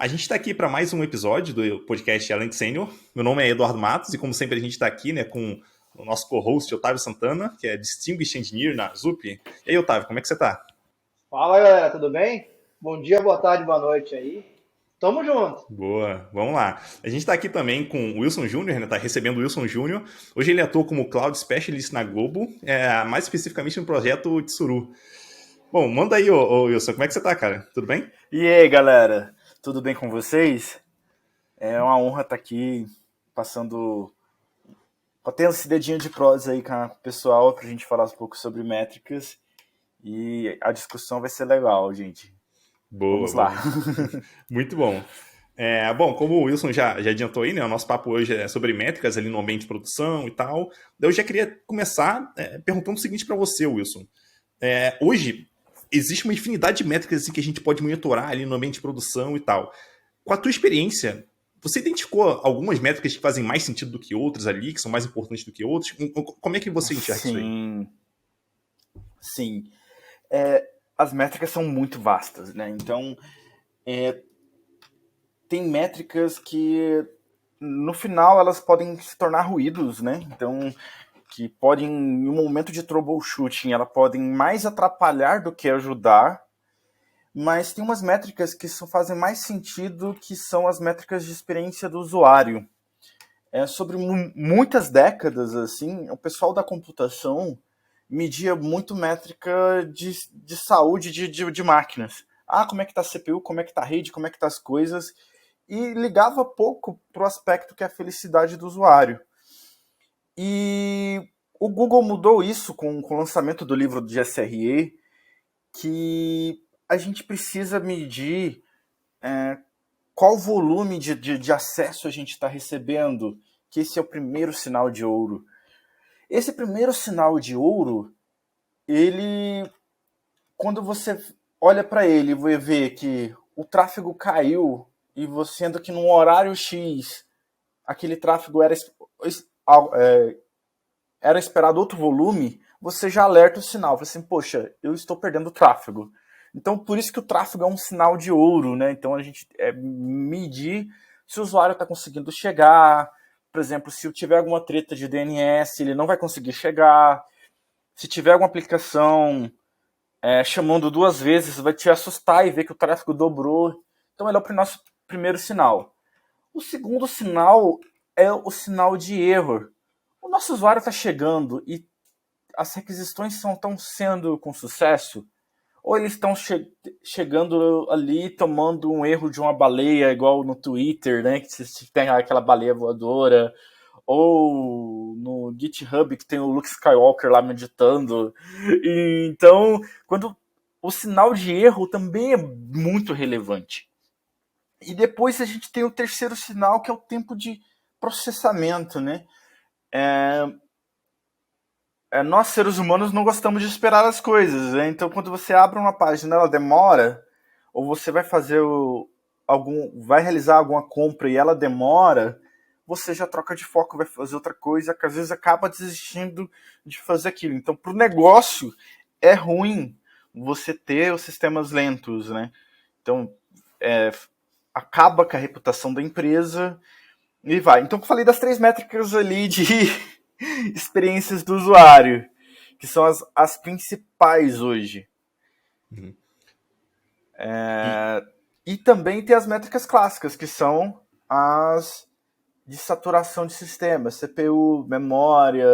A gente está aqui para mais um episódio do podcast Além de Sênior. Meu nome é Eduardo Matos e, como sempre, a gente está aqui, né, com o nosso co-host Otávio Santana, que é Distinguished Engineer na ZUP. E aí, Otávio, como é que você está? Fala galera, tudo bem? Bom dia, boa tarde, boa noite aí. Tamo junto. Boa, vamos lá. A gente está aqui também com o Wilson Júnior, né? Tá recebendo o Wilson Júnior. Hoje ele atua como Cloud Specialist na Globo, mais especificamente no projeto Tsuru. Bom, manda aí, ô Wilson, como é que você tá, cara? Tudo bem? E aí, galera, tudo bem com vocês? É uma honra estar aqui passando, tendo esse dedinho de prosa aí com o pessoal pra gente falar um pouco sobre métricas e a discussão vai ser legal, gente. Boa, Vamos lá. boa. Muito bom. Bom, como o Wilson já adiantou aí, né? O nosso papo hoje é sobre métricas ali no ambiente de produção e tal. Eu já queria começar perguntando o seguinte para você, Wilson. Hoje, existe uma infinidade de métricas assim, que a gente pode monitorar ali no ambiente de produção e tal. Com a tua experiência, você identificou algumas métricas que fazem mais sentido do que outras ali, que são mais importantes do que outras? Como é que você enxerga isso aí? Sim, sim. As métricas são muito vastas, né? Então, tem métricas que no final elas podem se tornar ruídos, né? Então, que podem, em um momento de troubleshooting, elas podem mais atrapalhar do que ajudar. Mas tem umas métricas que fazem mais sentido, que são as métricas de experiência do usuário. Sobre muitas décadas, assim, o pessoal da computação media muito métrica de saúde de máquinas. Ah, como é que está a CPU, como é que está a rede, como é que estão as coisas, e ligava pouco para o aspecto que é a felicidade do usuário. E o Google mudou isso com o lançamento do livro de SRE, que a gente precisa medir qual volume de acesso a gente está recebendo, que esse é o primeiro sinal de ouro. Esse primeiro sinal de ouro, ele, quando você olha para ele e vê que o tráfego caiu, e você, sendo que num horário X, aquele tráfego era esperado outro volume, você já alerta o sinal. Fala assim, poxa, eu estou perdendo tráfego. Então, por isso que o tráfego é um sinal de ouro, né? Então, a gente medir se o usuário está conseguindo chegar. Por exemplo, se tiver alguma treta de DNS, ele não vai conseguir chegar. Se tiver alguma aplicação chamando duas vezes, vai te assustar e ver que o tráfego dobrou. Então, ele é o nosso primeiro sinal. O segundo sinal é o sinal de erro. O nosso usuário está chegando e as requisições estão sendo com sucesso, ou eles estão chegando ali tomando um erro de uma baleia, igual no Twitter, né? Que tem aquela baleia voadora, ou no GitHub que tem o Luke Skywalker lá meditando. E, então, quando o sinal de erro também é muito relevante. E depois a gente tem o terceiro sinal, que é o tempo de processamento, né? Nós, seres humanos, não gostamos de esperar as coisas, né? Então, quando você abre uma página, ela demora, ou você vai fazer vai realizar alguma compra e ela demora, você já troca de foco, vai fazer outra coisa, que às vezes acaba desistindo de fazer aquilo. Então, para o negócio, é ruim você ter os sistemas lentos, né? Então, acaba com a reputação da empresa e vai. Então, eu falei das três métricas ali de experiências do usuário, que são as principais hoje. Uhum. E, E também tem as métricas clássicas, que são as de saturação de sistema, CPU, memória,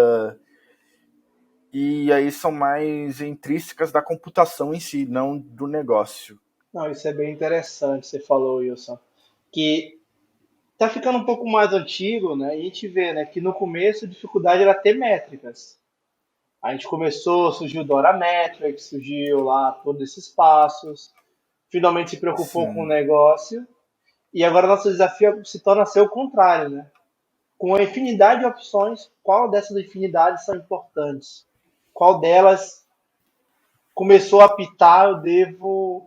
e aí são mais intrínsecas da computação em si, não do negócio. Não, isso é bem interessante, você falou, Wilson. Que tá ficando um pouco mais antigo, né? E a gente vê, né, que no começo a dificuldade era ter métricas. A gente começou, surgiu o Dora Metrics, surgiu lá todos esses passos. Finalmente se preocupou com o Sim, negócio. E agora nosso desafio se torna ser o contrário, né? Com a infinidade de opções, qual dessas infinidades são importantes? Qual delas começou a apitar, devo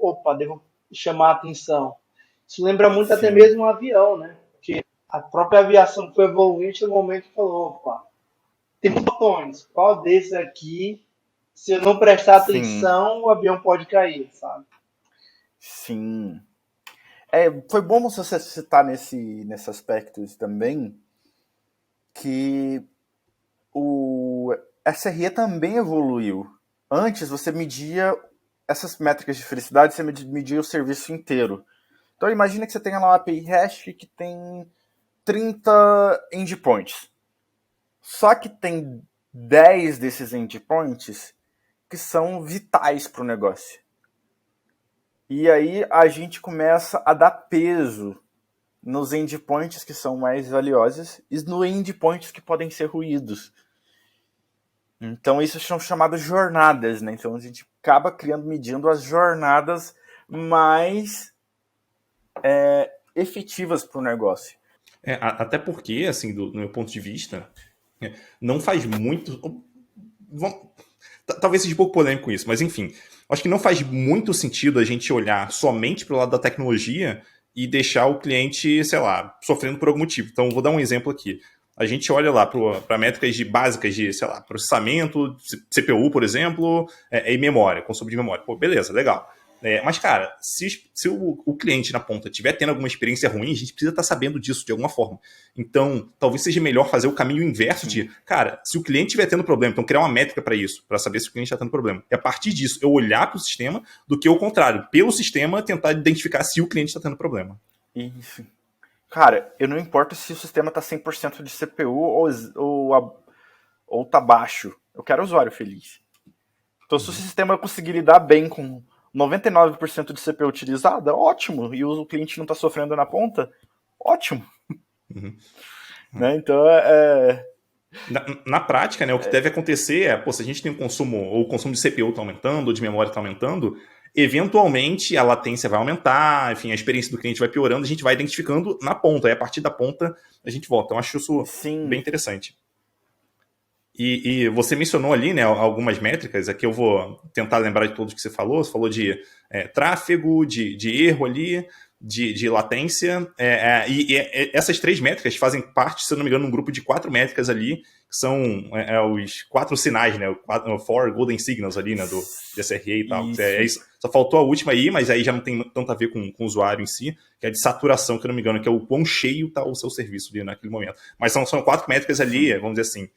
chamar a atenção? Isso lembra muito até sim, mesmo um avião, né? Porque a própria aviação foi evoluindo no momento que falou, opa, tem botões, qual desses aqui, se eu não prestar sim, atenção, o avião pode cair, sabe? sim. Foi bom você citar nesse aspecto também que o SRE também evoluiu. Antes você media essas métricas de felicidade, você media o serviço inteiro. Então imagina que você tenha lá uma API REST que tem 30 endpoints. Só que tem 10 desses endpoints que são vitais para o negócio. E aí a gente começa a dar peso nos endpoints que são mais valiosos e nos endpoints que podem ser ruídos. Então isso são chamadas jornadas, né? Então a gente acaba medindo as jornadas mais efetivas para o negócio. Até porque, assim, do meu ponto de vista, não faz muito... Talvez seja um pouco polêmico isso, mas enfim, acho que não faz muito sentido a gente olhar somente para o lado da tecnologia e deixar o cliente, sei lá, sofrendo por algum motivo. Então, vou dar um exemplo aqui. A gente olha lá para métricas básicas de, sei lá, processamento, CPU, por exemplo, e memória, consumo de memória. Pô, beleza, legal. Mas, cara, se o cliente na ponta estiver tendo alguma experiência ruim, a gente precisa estar sabendo disso de alguma forma. Então, talvez seja melhor fazer o caminho inverso de, cara, se o cliente estiver tendo problema, então criar uma métrica para isso, para saber se o cliente está tendo problema. E a partir disso, eu olhar para o sistema do que o contrário, pelo sistema, tentar identificar se o cliente está tendo problema. Isso. Cara, eu não importo se o sistema está 100% de CPU ou tá baixo. Eu quero o usuário feliz. Então, se o sistema conseguir lidar bem com 99% de CPU utilizada, ótimo. E o cliente não está sofrendo na ponta, ótimo. Uhum. Né? Então, Na prática, né, o que deve acontecer é, se a gente tem um consumo, ou o consumo de CPU está aumentando, ou de memória está aumentando, eventualmente a latência vai aumentar, enfim, a experiência do cliente vai piorando, a gente vai identificando na ponta, e a partir da ponta a gente volta. Então, eu acho isso bem interessante. E você mencionou ali, né, algumas métricas, aqui eu vou tentar lembrar de todos que você falou de tráfego, de erro ali, de latência, e essas 3 métricas fazem parte, se eu não me engano, de um grupo de 4 métricas ali, que são os 4 sinais, né, o 4 golden signals ali, né, do SRE e tal. Isso. Só faltou a última aí, mas aí já não tem tanto a ver com o usuário em si, que é de saturação, que eu não me engano, que é o quão cheio está o seu serviço ali naquele momento. Mas são 4 métricas ali, vamos dizer assim,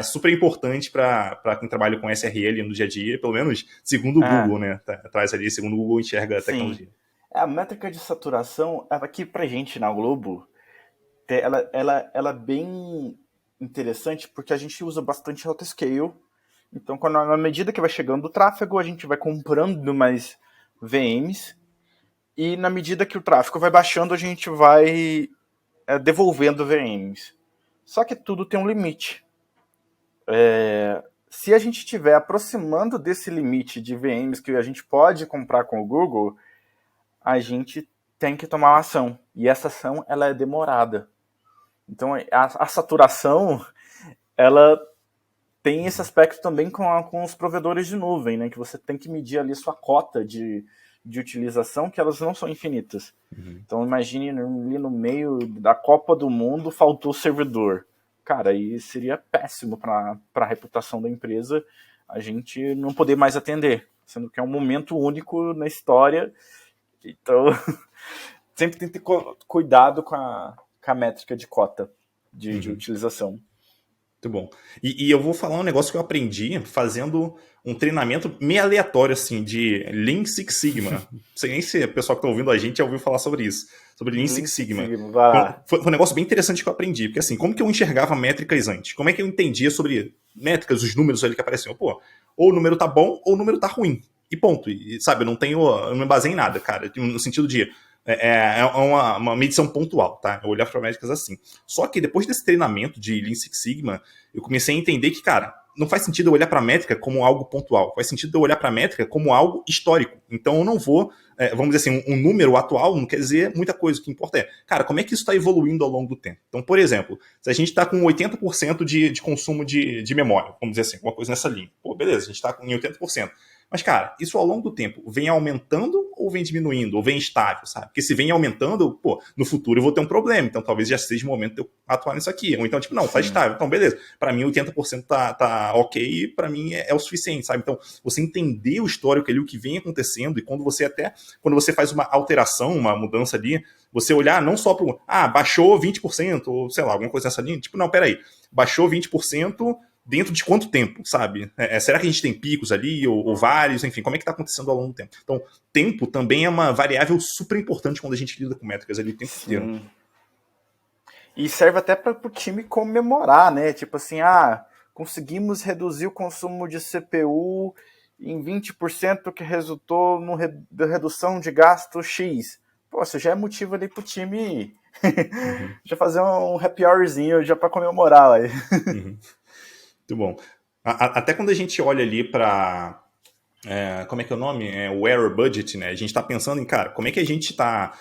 super importante para quem trabalha com SRE no dia a dia, pelo menos segundo o Google, né? Traz ali, segundo o Google enxerga a tecnologia. A métrica de saturação, aqui pra gente na Globo, ela é bem interessante porque a gente usa bastante autoscale. Então, na medida que vai chegando o tráfego, a gente vai comprando mais VMs. E na medida que o tráfego vai baixando, a gente vai devolvendo VMs. Só que tudo tem um limite. Se a gente estiver aproximando desse limite de VMs que a gente pode comprar com o Google, a gente tem que tomar uma ação. E essa ação ela é demorada. Então, a saturação ela tem esse aspecto também com os provedores de nuvem, né? Que você tem que medir ali sua cota de utilização, que elas não são infinitas. Então, imagine ali no meio da Copa do Mundo faltou servidor. Cara, aí seria péssimo para a reputação da empresa a gente não poder mais atender, sendo que é um momento único na história. Então, sempre tem que ter cuidado com a métrica de cota de utilização. Muito bom. E eu vou falar um negócio que eu aprendi fazendo um treinamento meio aleatório, assim, de Lean Six Sigma. Não sei nem se o pessoal que está ouvindo a gente já ouviu falar sobre isso. Sobre Lean Six Sigma. Foi um negócio bem interessante que eu aprendi. Porque, assim, como que eu enxergava métricas antes? Como é que eu entendia sobre métricas, os números ali que apareciam? Pô, ou o número tá bom, ou o número tá ruim. E ponto. E, sabe, eu não me baseei em nada, cara. No sentido de... uma medição pontual, tá? Eu olhar para métricas assim. Só que depois desse treinamento de Lean Six Sigma, eu comecei a entender que, cara, não faz sentido eu olhar para a métrica como algo pontual. Faz sentido eu olhar para a métrica como algo histórico. Então eu não vou, vamos dizer assim, um número atual não quer dizer muita coisa. O que importa é, cara, como é que isso está evoluindo ao longo do tempo? Então, por exemplo, se a gente está com 80% de consumo de memória, vamos dizer assim, alguma coisa nessa linha. Pô, beleza, a gente está em 80%. Mas, cara, isso ao longo do tempo vem aumentando ou vem diminuindo, ou vem estável, sabe? Porque se vem aumentando, pô, no futuro eu vou ter um problema, então talvez já seja o momento de eu atuar nisso aqui. Ou então, tipo, não, tá Sim. estável. Então, beleza. Pra mim, 80% tá ok e pra mim é o suficiente, sabe? Então, você entender o histórico ali, o que vem acontecendo, e quando você faz uma alteração, uma mudança ali, você olhar não só pro, baixou 20%, ou sei lá, alguma coisa dessa linha, tipo, não, peraí, baixou 20% dentro de quanto tempo, sabe? Será que a gente tem picos ali, ou vários, enfim, como é que está acontecendo ao longo do tempo? Então, tempo também é uma variável super importante quando a gente lida com métricas ali o tempo inteiro. E serve até para o time comemorar, né? Tipo assim, conseguimos reduzir o consumo de CPU em 20%, que resultou numa redução de gasto X. Pô, isso já é motivo ali pro time já fazer um happy hourzinho já para comemorar. Aí. Muito bom. Até quando a gente olha ali para como é que é o nome? O error budget, né? A gente está pensando em, cara, como é que a gente está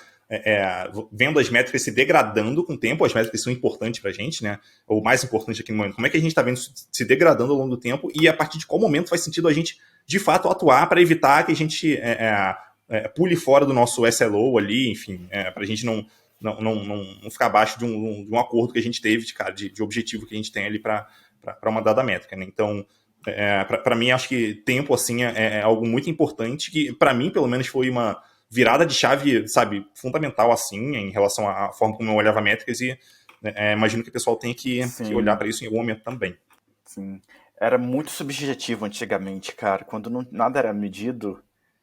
vendo as métricas se degradando com o tempo, as métricas são importantes para a gente, né? Ou mais importante aqui no momento, como é que a gente está vendo se degradando ao longo do tempo e a partir de qual momento faz sentido a gente, de fato, atuar para evitar que a gente pule fora do nosso SLO ali, enfim, para a gente não ficar abaixo de um acordo que a gente teve, de objetivo que a gente tem ali para uma dada métrica, né? Então, para mim, acho que tempo, assim, é algo muito importante, que para mim, pelo menos, foi uma virada de chave, sabe, fundamental, assim, em relação à forma como eu olhava métricas e imagino que o pessoal tem que olhar para isso em algum momento também. Sim. Era muito subjetivo antigamente, cara. Quando nada era medido,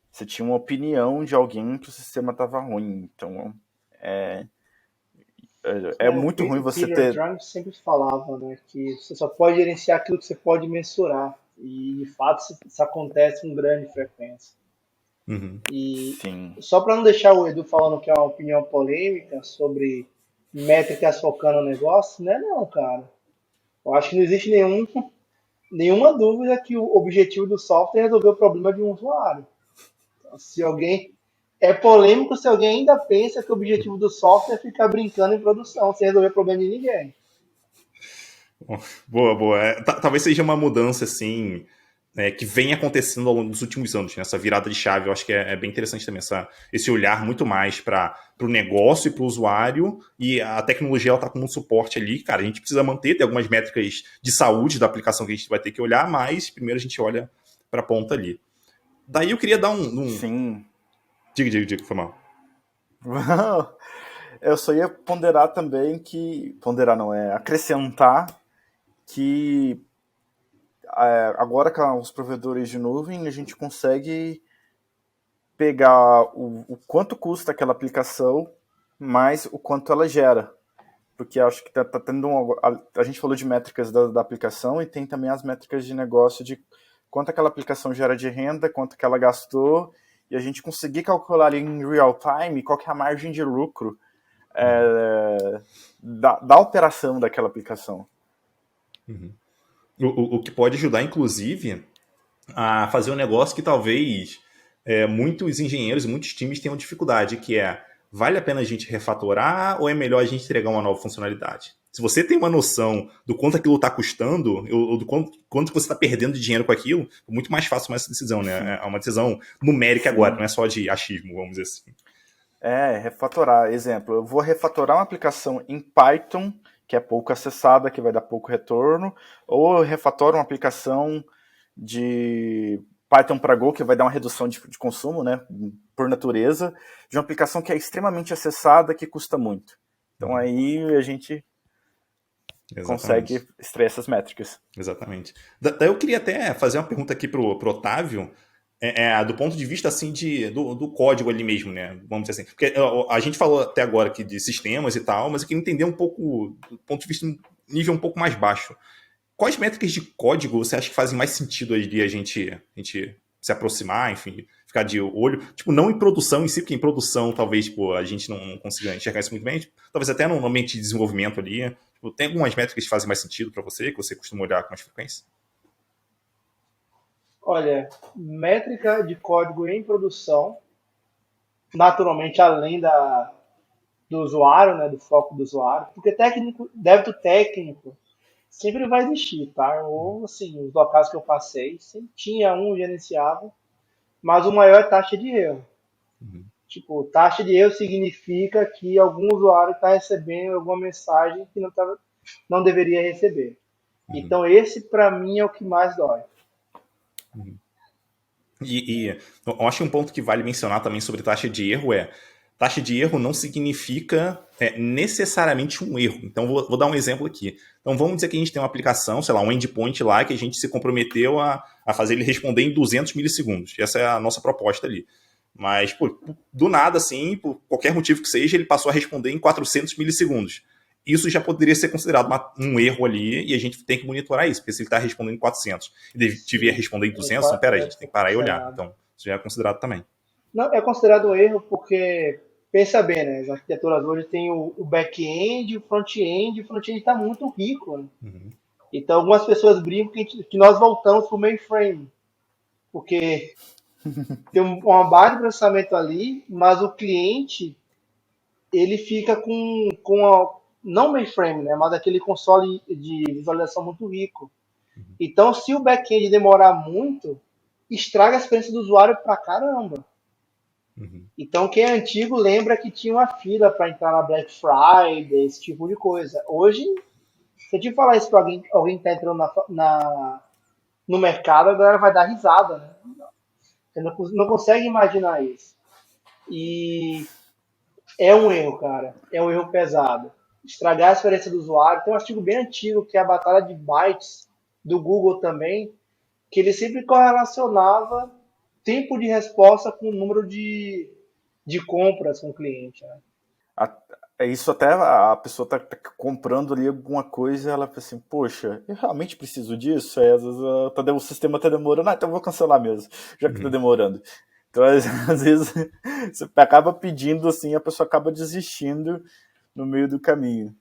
você tinha uma opinião de alguém que o sistema estava ruim. Então, é muito ruim você Peter ter... Drucker sempre falava, né, que você só pode gerenciar aquilo que você pode mensurar. E, de fato, isso acontece com grande frequência. E Sim. só para não deixar o Edu falando que é uma opinião polêmica sobre métricas focando no negócio, né? Não, cara. Eu acho que não existe nenhuma dúvida que o objetivo do software é resolver o problema de um usuário. Então, se alguém é polêmico se alguém ainda pensa que o objetivo do software é ficar brincando em produção sem resolver o problema de ninguém. Boa, boa. Talvez seja uma mudança, assim, que vem acontecendo ao longo dos últimos anos, né? Essa virada de chave, eu acho que é bem interessante também, esse olhar muito mais para o negócio e para o usuário, e a tecnologia ela está como um suporte ali, cara, a gente precisa manter, tem algumas métricas de saúde da aplicação que a gente vai ter que olhar, mas primeiro a gente olha para a ponta ali. Daí eu queria dar Sim. Diga, foi mal. Eu só ia ponderar também acrescentar que agora com os provedores de nuvem a gente consegue pegar o quanto custa aquela aplicação mais o quanto ela gera. Porque acho que tá tendo a gente falou de métricas da aplicação e tem também as métricas de negócio de quanto aquela aplicação gera de renda, quanto que ela gastou, e a gente conseguir calcular ali em real time qual que é a margem de lucro da operação daquela aplicação. O que pode ajudar, inclusive, a fazer um negócio que talvez muitos engenheiros e muitos times tenham dificuldade, que vale a pena a gente refatorar ou é melhor a gente entregar uma nova funcionalidade? Se você tem uma noção do quanto aquilo está custando, ou do quanto você está perdendo de dinheiro com aquilo, é muito mais fácil tomar essa decisão, né? É uma decisão numérica agora, não é só de achismo, vamos dizer assim. Refatorar. Exemplo, eu vou refatorar uma aplicação em Python, que é pouco acessada, que vai dar pouco retorno, ou eu refatoro uma aplicação de Python para Go, que vai dar uma redução de consumo, né, por natureza, de uma aplicação que é extremamente acessada, que custa muito. Então aí a gente consegue extrair essas métricas. Exatamente. Daí eu queria até fazer uma pergunta aqui pro Otávio, do ponto de vista assim do código ali mesmo, né? Vamos dizer assim. Porque a gente falou até agora aqui de sistemas e tal, mas eu queria entender um pouco do ponto de vista nível um pouco mais baixo. Quais métricas de código você acha que fazem mais sentido ali a gente se aproximar, enfim, ficar de olho? Tipo, não em produção em si, porque em produção talvez a gente não consiga enxergar isso muito bem, talvez até no ambiente de desenvolvimento ali. Tipo, tem algumas métricas que fazem mais sentido para você, que você costuma olhar com mais frequência? Olha, métrica de código em produção, naturalmente além do usuário, né, do foco do usuário, porque débito técnico sempre vai existir, tá? Ou, assim, os locais que eu passei, sempre tinha um gerenciável mas o maior é taxa de erro. Uhum. Tipo, taxa de erro significa que algum usuário está recebendo alguma mensagem que não deveria receber. Uhum. Então, esse, para mim, é o que mais dói. Uhum. E eu acho que um ponto que vale mencionar também sobre taxa de erro taxa de erro não significa necessariamente um erro. Então, vou dar um exemplo aqui. Então, vamos dizer que a gente tem uma aplicação, sei lá, um endpoint lá, que a gente se comprometeu a fazer ele responder em 200 milissegundos. Essa é a nossa proposta ali. Mas, pô, do nada, assim, por qualquer motivo que seja, ele passou a responder em 400 milissegundos. Isso já poderia ser considerado um erro ali e a gente tem que monitorar isso, porque se ele está respondendo em 400 e devia Sim, responder em 200, então pera, a gente tem que parar e olhar. condicionado. Então, isso já é considerado também. Não, é considerado um erro porque, pensa bem, né? As arquiteturas hoje tem o back-end, o front-end está muito rico, né? Uhum. Então, algumas pessoas brincam que nós voltamos para o mainframe, porque tem uma base de processamento ali, mas o cliente ele fica não mainframe, né? Mas aquele console de visualização muito rico. Então, se o back-end demorar muito, estraga a experiência do usuário pra caramba. Uhum. Então, quem é antigo lembra que tinha uma fila para entrar na Black Friday, esse tipo de coisa. Hoje, se eu te falar isso para alguém que está entrando no mercado, a galera vai dar risada, né? Você não consegue imaginar isso. E é um erro, cara. É um erro pesado. Estragar a experiência do usuário. Tem um artigo bem antigo que é a Batalha de Bytes, do Google também, que ele sempre correlacionava tempo de resposta com o número de compras com o cliente. Né? É isso, até a pessoa tá comprando ali alguma coisa, ela pensa assim, poxa, eu realmente preciso disso? Aí às vezes o sistema tá demorando, então eu vou cancelar mesmo, já que tá Uhum. demorando. Então, às vezes, você acaba pedindo assim, a pessoa acaba desistindo no meio do caminho.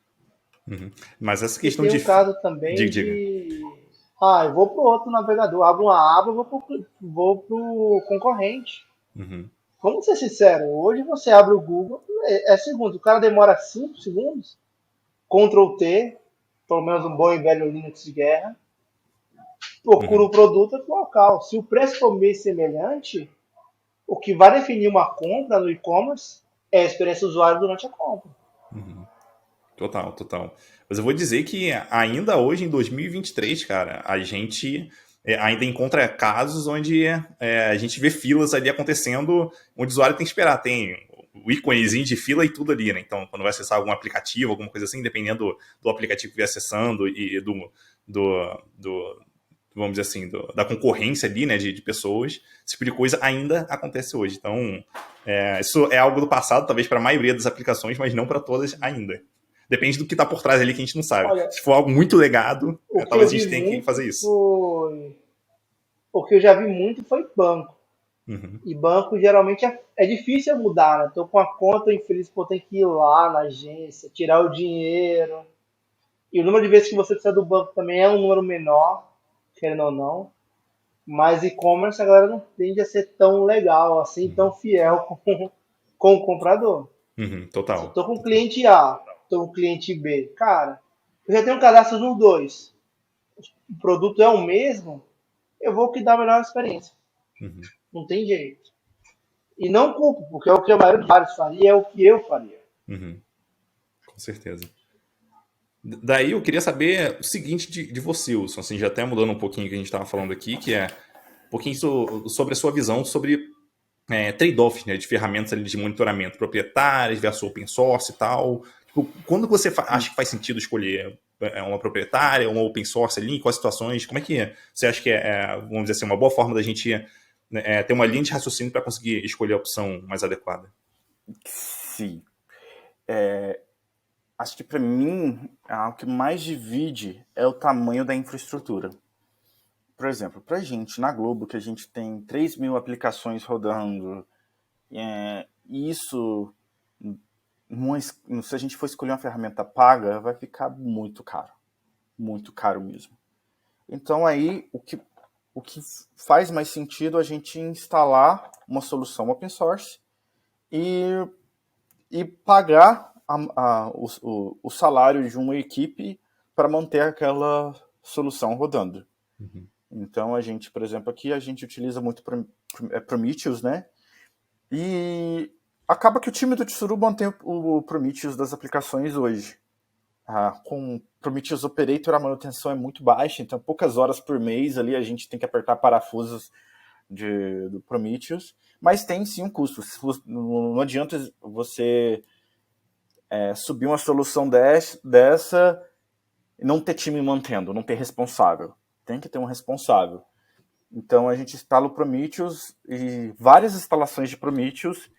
Uhum. Mas essa E questão tem de. um caso também Diga. eu vou pro outro navegador, abro uma aba, vou pro concorrente. Uhum. Vamos ser sinceros, hoje você abre o Google, é segundo, o cara demora 5 segundos, Ctrl T, pelo menos um bom e velho Linux de guerra, procura Uhum. o produto local. Se o preço for meio semelhante, o que vai definir uma compra no e-commerce é a experiência do usuário durante a compra. Uhum. Total, total. Mas eu vou dizer que ainda hoje, em 2023, cara, a gente ainda encontra casos onde a gente vê filas ali acontecendo, onde o usuário tem que esperar. Tem o íconezinho de fila e tudo ali, né? Então, quando vai acessar algum aplicativo, alguma coisa assim, dependendo do aplicativo que vai acessando e do vamos dizer assim, da concorrência ali, né, de pessoas, esse tipo de coisa ainda acontece hoje. Então, isso é algo do passado, talvez para a maioria das aplicações, mas não para todas ainda. Depende do que está por trás ali que a gente não sabe. Olha, Se for algo muito legado, o que talvez eu a gente vi tenha que muito fazer isso. foi. O que eu já vi muito foi banco. Uhum, E banco geralmente é difícil mudar, né? Tô com a conta infeliz, pô, tem que ir lá na agência, tirar o dinheiro. E o número de vezes que você precisa do banco também é um número menor, querendo ou não. Mas e-commerce a galera não tende a ser tão legal, assim, tão uhum, fiel com o comprador. uhum, Se eu total, tô com o total. cliente A, tô com o cliente B, cara, eu já tenho um cadastro no 2, o produto é o mesmo, eu vou que dar a melhor experiência. Uhum, Não tem jeito. E não culpo, porque é o que a maioria dos vários faria, é o que eu faria. uhum, com certeza. Daí eu queria saber o seguinte de você, Wilson, assim, já até mudando um pouquinho o que a gente estava falando aqui, que é um pouquinho sobre a sua visão sobre trade-offs, né, de ferramentas ali de monitoramento proprietárias versus open source e tal. Tipo, quando você acha que faz sentido escolher uma proprietária, uma open source ali, em quais situações, como é que você acha que vamos dizer assim, uma boa forma da gente ter uma linha de raciocínio para conseguir escolher a opção mais adequada? Sim. Acho que para mim, o que mais divide é o tamanho da infraestrutura. Por exemplo, para a gente, na Globo, que a gente tem 3.000 aplicações rodando, isso, se a gente for escolher uma ferramenta paga, vai ficar muito caro mesmo. Então aí, o que faz mais sentido a gente instalar uma solução open source e pagar o salário de uma equipe para manter aquela solução rodando. Uhum. Então, a gente, por exemplo, aqui a gente utiliza muito Prometheus, né? E acaba que o time do Tsuru mantém o Prometheus das aplicações hoje. Com Prometheus Operator a manutenção é muito baixa, então poucas horas por mês ali a gente tem que apertar parafusos do Prometheus, mas tem sim um custo. Não adianta você subir uma solução dessa e não ter time mantendo, não ter responsável. Tem que ter um responsável. Então a gente instala o Prometheus e várias instalações de Prometheus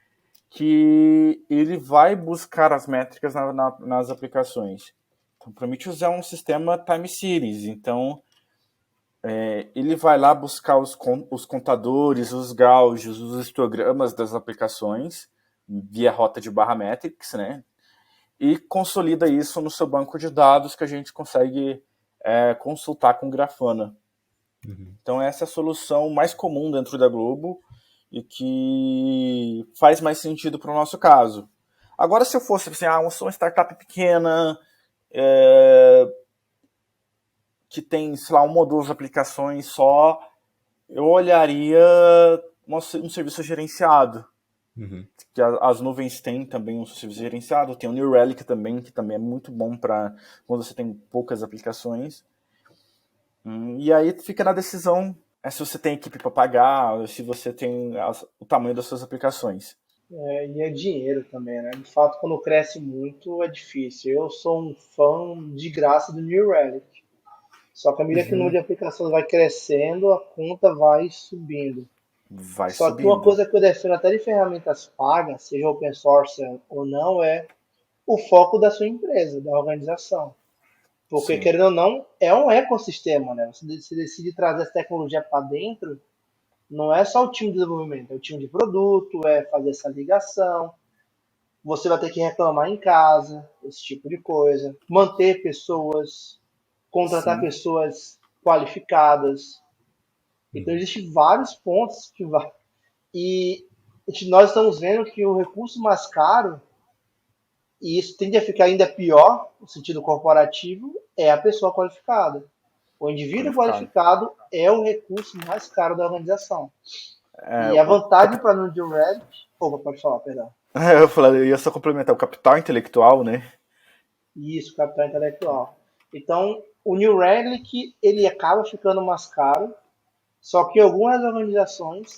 que ele vai buscar as métricas nas aplicações. Então, o Prometheus é um sistema time series, então ele vai lá buscar os contadores, os gaujos, os histogramas das aplicações via rota de barra metrics, né? E consolida isso no seu banco de dados que a gente consegue consultar com Grafana. Uhum. Então essa é a solução mais comum dentro da Globo e que faz mais sentido para o nosso caso. Agora, se eu fosse assim, eu sou uma startup pequena, que tem, sei lá, uma ou duas aplicações só, eu olharia um serviço gerenciado. Uhum. Que as nuvens têm também um serviço gerenciado, tem o New Relic também, que também é muito bom para quando você tem poucas aplicações. E aí fica na decisão se você tem equipe para pagar, se você tem o tamanho das suas aplicações. E é dinheiro também, né? De fato, quando cresce muito é difícil. Eu sou um fã de graça do New Relic. Só que à medida que o número de aplicações vai crescendo, a conta vai subindo. Vai Só que subindo. uma coisa que eu defendo até de ferramentas pagas, seja open source ou não, é o foco da sua empresa, da organização. Porque, Sim. querendo ou não, é um ecossistema, né? Você decide trazer essa tecnologia para dentro, não é só o time de desenvolvimento, é o time de produto, é fazer essa ligação. Você vai ter que reclamar em casa, esse tipo de coisa. Manter pessoas, contratar Sim. pessoas qualificadas. Então, existem vários pontos que vai. E nós estamos vendo que o recurso mais caro, e isso tende a ficar ainda pior no sentido corporativo, é a pessoa qualificada. O indivíduo qualificado é o recurso mais caro da organização. E a vantagem para no New Relic... Opa, pode falar, perdão. Eu ia só complementar o capital intelectual, né? Isso, capital intelectual. Então, o New Relic, ele acaba ficando mais caro, só que algumas organizações,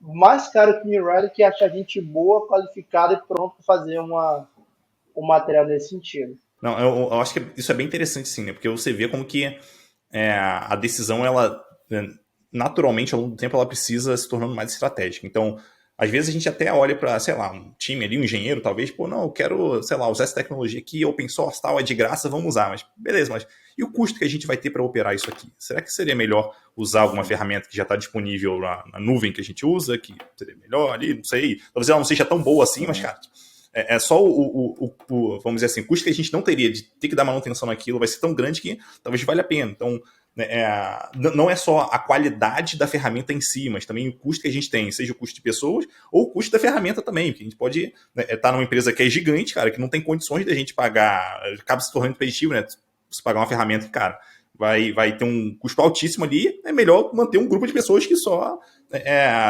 mais caro que o New Relic é achar gente boa, qualificada e pronto para fazer um material nesse sentido. Não, eu acho que isso é bem interessante, sim, né? Porque você vê como que a decisão, ela naturalmente, ao longo do tempo, ela precisa se tornando mais estratégica. Então, às vezes a gente até olha para, sei lá, um time ali, um engenheiro, talvez, pô, não, eu quero, sei lá, usar essa tecnologia aqui, open source, tal, é de graça, vamos usar. Mas, beleza, mas e o custo que a gente vai ter para operar isso aqui? Será que seria melhor usar alguma ferramenta que já está disponível na nuvem que a gente usa, que seria melhor ali, não sei, talvez ela não seja tão boa assim, mas, cara, é só vamos dizer assim, o custo que a gente não teria de ter que dar manutenção naquilo vai ser tão grande que talvez valha a pena. Então, não é só a qualidade da ferramenta em si, mas também o custo que a gente tem, seja o custo de pessoas ou o custo da ferramenta também, porque a gente pode estar numa empresa que é gigante, cara, que não tem condições de a gente pagar, acaba se tornando impeditivo, né? Se pagar uma ferramenta que, cara, vai ter um custo altíssimo ali, é melhor manter um grupo de pessoas que só,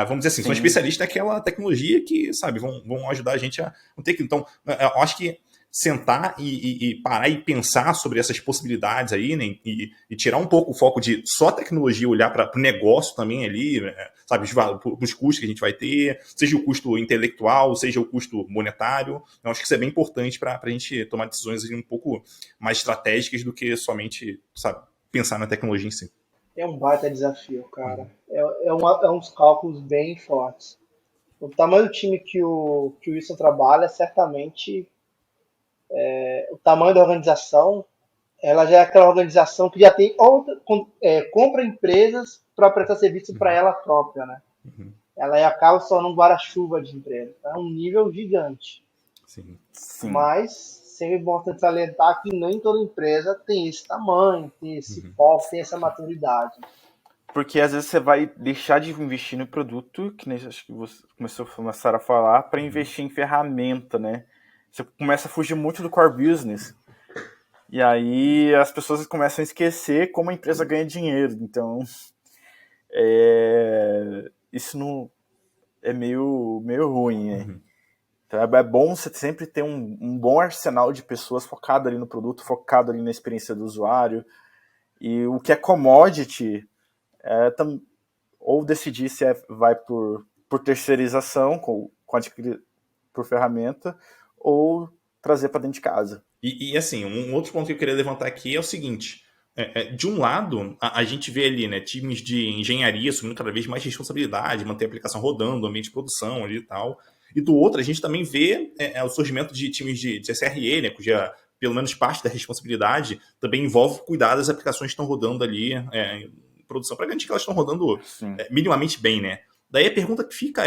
vamos dizer assim, são especialistas naquela tecnologia que, sabe, vão ajudar a gente a não ter que... Então, eu acho que sentar e parar e pensar sobre essas possibilidades aí, né, e tirar um pouco o foco de só tecnologia, olhar para o negócio também ali, sabe, os custos que a gente vai ter, seja o custo intelectual, seja o custo monetário. Eu acho que isso é bem importante para a gente tomar decisões um pouco mais estratégicas do que somente, sabe, pensar na tecnologia em si. É um baita desafio, cara. É uns cálculos bem fortes. O tamanho do time que o Wilson trabalha, certamente, o tamanho da organização, ela já é aquela organização que já tem compra empresas para prestar serviço para ela própria, né? Ela acaba só num guarda-chuva de empresa. É um nível gigante. Sim. Mas sempre é importante salientar que nem toda empresa tem esse tamanho, tem esse foco, tem essa maturidade. Porque às vezes você vai deixar de investir no produto, que nem acho que você começaram a falar, para investir em ferramenta, né? Você começa a fugir muito do core business. E aí as pessoas começam a esquecer como a empresa ganha dinheiro. Então, isso não é meio ruim, né? Então é bom você sempre ter um bom arsenal de pessoas focado ali no produto, focado ali na experiência do usuário. E o que é commodity, ou decidir se vai por terceirização, por ferramenta, ou trazer para dentro de casa. E assim, um outro ponto que eu queria levantar aqui é o seguinte. De um lado, a gente vê ali, né, times de engenharia assumindo cada vez mais responsabilidade, manter a aplicação rodando, o ambiente de produção ali e tal. E do outro, a gente também vê o surgimento de times de SRE, né, cuja, pelo menos parte da responsabilidade também envolve cuidar das aplicações que estão rodando ali em produção, para garantir que elas estão rodando minimamente bem, né? Daí a pergunta que fica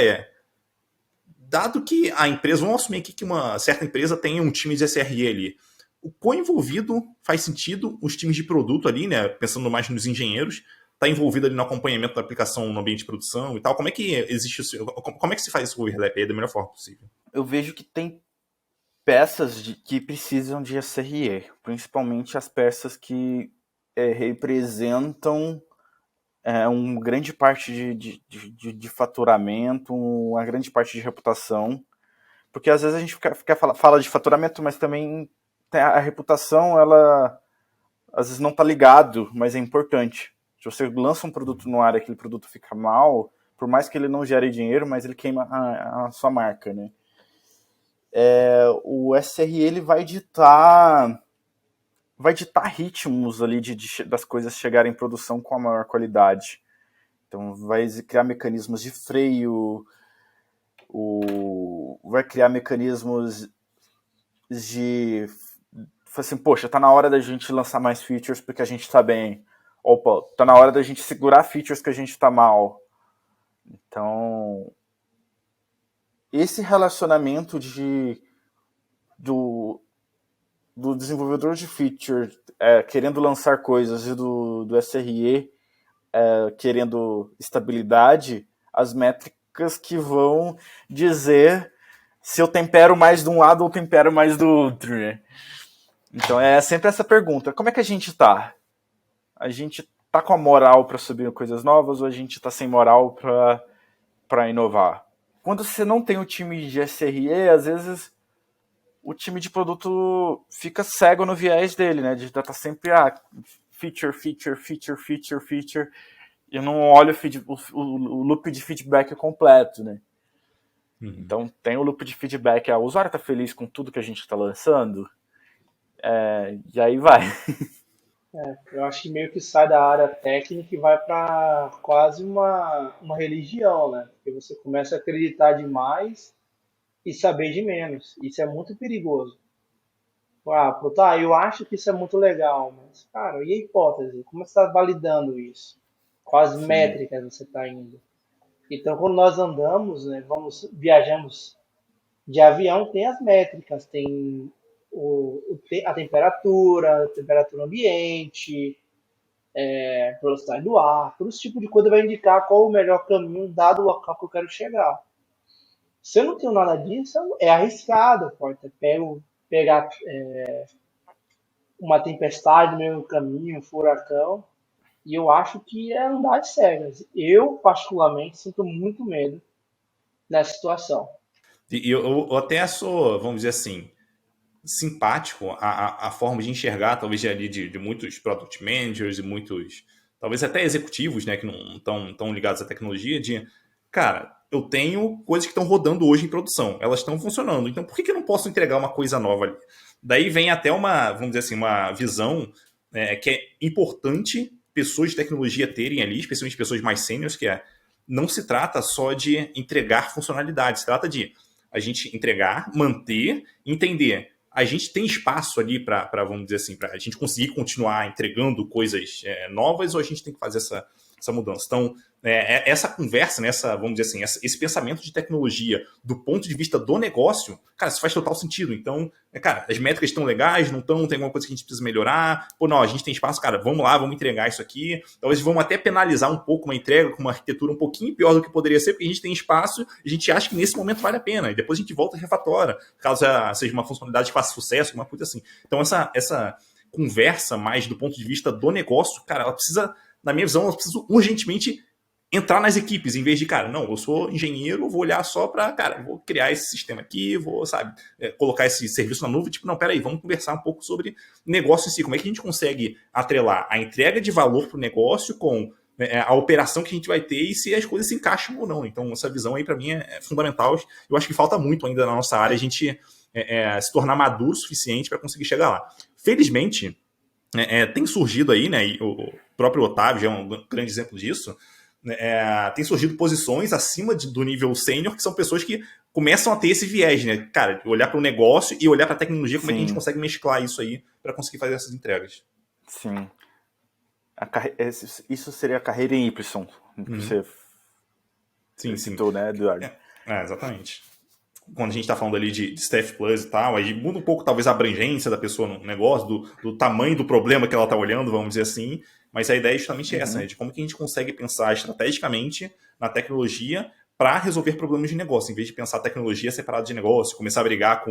dado que a empresa, vamos assumir aqui que uma certa empresa tem um time de SRE ali, o quão envolvido faz sentido os times de produto ali, né, pensando mais nos engenheiros, tá envolvido ali no acompanhamento da aplicação no ambiente de produção e tal? Como é que existe como é que se faz esse overlap aí da melhor forma possível? Eu vejo que tem peças que precisam de SRE, principalmente as peças que representam uma grande parte de faturamento, uma grande parte de reputação, porque às vezes a gente fala de faturamento, mas também a reputação, ela às vezes não está ligado, mas é importante. Se você lança um produto no ar e aquele produto fica mal, por mais que ele não gere dinheiro, mas ele queima a sua marca, né? O SRE ele vai ditar ritmos ali das coisas chegarem em produção com a maior qualidade. Então vai criar mecanismos de freio, vai criar mecanismos de assim, poxa, tá na hora da gente lançar mais features porque a gente tá bem. Opa, tá na hora da gente segurar features que a gente tá mal. Então, esse relacionamento do desenvolvedor de feature querendo lançar coisas e do SRE querendo estabilidade, as métricas que vão dizer se eu tempero mais de um lado ou tempero mais do outro, né? Então é sempre essa pergunta: como é que a gente tá? A gente tá com a moral para subir coisas novas ou a gente tá sem moral para inovar? Quando você não tem o time de SRE, às vezes o time de produto fica cego no viés dele, né? De estar sempre feature, e eu não olho o loop de feedback completo, né? Então tem o loop de feedback, o usuário tá feliz com tudo que a gente tá lançando, e aí vai. Eu acho que meio que sai da área técnica e vai para quase uma religião, né? Porque você começa a acreditar demais e saber de menos. Isso é muito perigoso. Eu acho que isso é muito legal, mas, cara, e a hipótese? Como você está validando isso? Quais métricas você está indo? Então, quando nós andamos, né, viajamos de avião, tem as métricas, tem a temperatura ambiente, velocidade do ar, todo esse tipo de coisa vai indicar qual o melhor caminho dado o local que eu quero chegar. Se eu não tenho nada disso, é arriscado, pode pegar uma tempestade no meio do caminho, um furacão, e eu acho que é andar de cegas. Eu, particularmente, sinto muito medo nessa situação. E eu até sou, vamos dizer assim, simpático a forma de enxergar, talvez ali de muitos product managers e muitos, talvez até executivos, né, que não estão tão ligados à tecnologia, cara, eu tenho coisas que estão rodando hoje em produção, elas estão funcionando, então por que eu não posso entregar uma coisa nova ali? Daí vem até vamos dizer assim, uma visão que é importante pessoas de tecnologia terem ali, especialmente pessoas mais sêniores, não se trata só de entregar funcionalidade, se trata de a gente entregar, manter, entender. A gente tem espaço ali para, vamos dizer assim, para a gente conseguir continuar entregando coisas novas ou a gente tem que fazer essa mudança? Então, essa conversa, vamos dizer assim, esse pensamento de tecnologia do ponto de vista do negócio, cara, isso faz total sentido. Então, cara, as métricas estão legais, não estão, tem alguma coisa que a gente precisa melhorar. Pô, não, a gente tem espaço, cara, vamos lá, vamos entregar isso aqui. Talvez vamos até penalizar um pouco uma entrega com uma arquitetura um pouquinho pior do que poderia ser, porque a gente tem espaço e a gente acha que nesse momento vale a pena. E depois a gente volta e refatora, caso seja uma funcionalidade que faça sucesso, uma coisa assim. Então, essa conversa mais do ponto de vista do negócio, cara, ela precisa, na minha visão, ela precisa urgentemente entrar nas equipes, em vez de, cara, não, eu sou engenheiro, vou olhar só para, cara, vou criar esse sistema aqui, vou, sabe, colocar esse serviço na nuvem, tipo, não, peraí, vamos conversar um pouco sobre negócio em si, como é que a gente consegue atrelar a entrega de valor para o negócio com a operação que a gente vai ter e se as coisas se encaixam ou não. Então, essa visão aí, para mim, é fundamental. Eu acho que falta muito ainda na nossa área a gente se tornar maduro o suficiente para conseguir chegar lá. Felizmente, tem surgido aí, né, e o próprio Otávio já é um grande exemplo disso, tem surgido posições acima do nível sênior, que são pessoas que começam a ter esse viés, né? Cara, olhar para o negócio e olhar para a tecnologia, como é que a gente consegue mesclar isso aí para conseguir fazer essas entregas. Sim. Isso seria a carreira em Y, que você citou, né, Eduardo? Exatamente. Quando a gente está falando ali de Staff Plus e tal, aí muda um pouco talvez a abrangência da pessoa no negócio, do tamanho do problema que ela está olhando, vamos dizer assim, mas a ideia é justamente essa, né, de como que a gente consegue pensar estrategicamente na tecnologia para resolver problemas de negócio, em vez de pensar a tecnologia separada de negócio, começar a brigar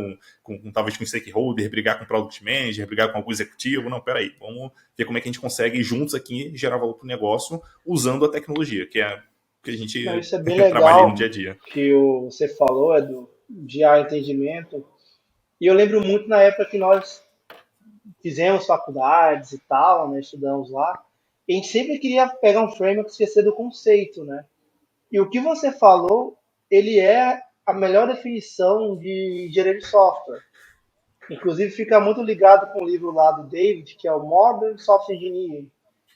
talvez com stakeholder, brigar com product manager, brigar com algum executivo. Não, peraí, vamos ver como é que a gente consegue juntos aqui gerar valor para o negócio usando a tecnologia, que é que a gente Não, isso é bem trabalha no legal dia a dia. que você falou, de entendimento. E eu lembro muito na época que nós fizemos faculdades e tal, né, estudamos lá, e a gente sempre queria pegar um framework e esquecer do conceito, né? E o que você falou, ele é a melhor definição de engenharia de software. Inclusive fica muito ligado com o livro lá do David, que é o Modern Software Engineering,